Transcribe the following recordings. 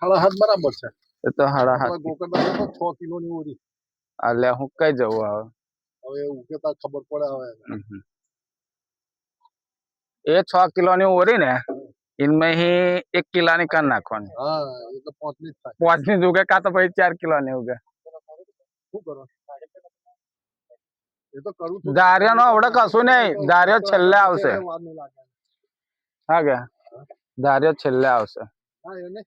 સાડા હાથ બરાબર છે. એ તો સાડા આપણે હાથ ગોકર્ણ તો 6 કિલોની ઓરી. એટલે હું કઈ જવું હવે હવે એવું કે તાર ખબર પડે હવે. એ 6 કિલોની ઓરી ને इनमें ही 1 કિલાની કર નાખવાની. હા એ તો 5 ની જ થાય. 5 ની જ ઉગે કાં તો પછી 4 કિલોની ઉગે. શું કરો એ તો કરું છું. ધાર્યાનો આવડે કશું નહીં. ધાર્યો છેલ્લે આવશે. હા કે ધાર્યો છેલ્લે આવશે. હા એને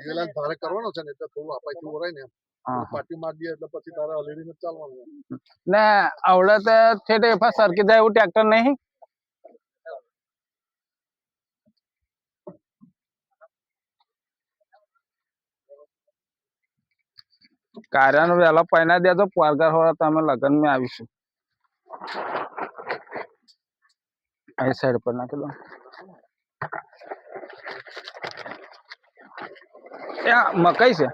પેલા ધારે કરવાનો છે ને એટલે થોડું આપાઈથી ઓરાય ને પાટી માર દે એટલે પછી તારે હલેડીને ચાલવાનું ને આવડે તો ઠેઠ એફા સરકી જાય એવું ટ્રેક્ટર નહીં. કાર્યાનો વહેલો પૈના દે તો પગાર હોવા તમે લગ્ન માં આવીશું. આ સાઈડ પર નાખી દો. મકાઈ છે.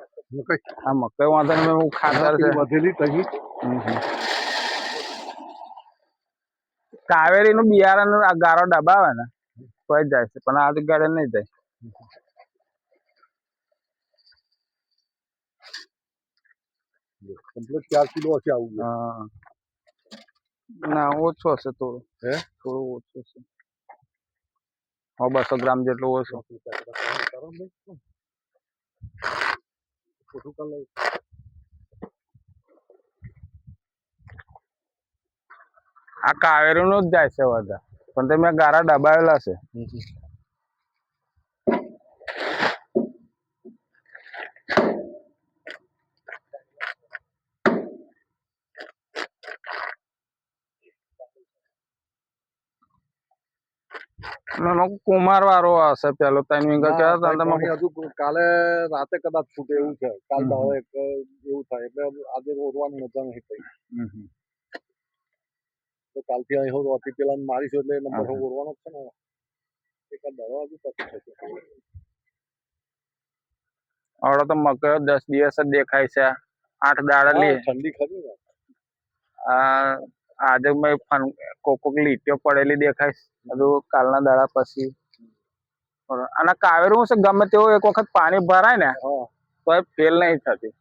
આ મકાઈ વાંધો નહીં. હું ખાતર છે વધેલી તહી કાવેરી નું બિયારણ ગારો દબાવે ને તો જ જાય છે પણ આ ગાડે નહીં જાય. કમ્પ્લીટ 4 કિલો હશે આવું. ના ઓછો હશે થોડું. થોડું ઓછું છે. 200 ગ્રામ જેટલું ઓછું. આ કાવેરી નું જ જાય છે વધારે પણ તમે ગારા દબાવેલા છે. કુમાર વાળો હશે પેલો 3 વીઘા કેવા તમે હજુ કાલે રાતે કદાચ ફૂટે એવું છે. કાલ દાડે એવું થાય એટલે આજે ઓરવાની મજા નહીં થઈ. તો કાલથી અહીં રોટી પેલા મારીશું એટલે નંબર ઓરવાનો છે ને એકાદ દાડો હજુ પછી થશે. આવડે તો મકઈ 10 દિવસ જ દેખાય છે. 8 દાડા લે ઠંડી ખરી ને. આજે મેં કોક લીટીઓ પડેલી દેખાય બધું કાલના દાડા પછી. અને કાવેરું છે ગમે તેવું એક વખત પાણી ભરાય ને તો એ ફેલ નહીં થતી.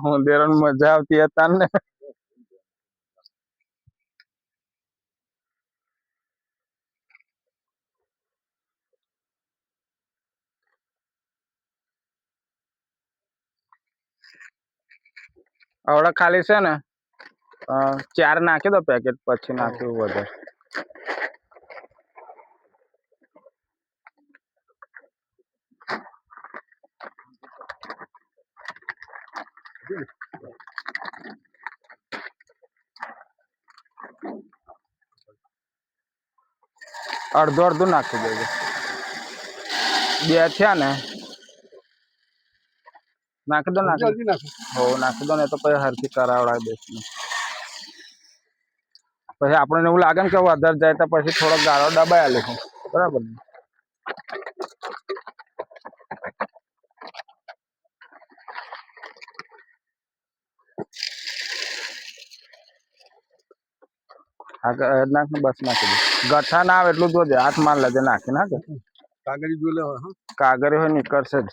હું દેરણ મજા આવતી હતા ને. આવડે ખાલી છે ને 4 નાખી દો પેકેટ પછી નાખ્યું વધારે. અડધું નાખી દેજો. 2 થયા ને નાખી દો. નાખી દો ને તો પછી હરખી કરાવડાવી દઈશું. પછી આપણને એવું લાગે ને કે વધારે જાય તો પછી થોડો ગાળો દબાઈ લઈશું. બરાબર ને. નાખ બસ નાખી દે. ગઠ્ઠા ના આવે એટલું જોજે. હાથ માર લેજે નાખી નાખે. કાગળી જોઈ લે. કાગળી હોય નીકળશે જ.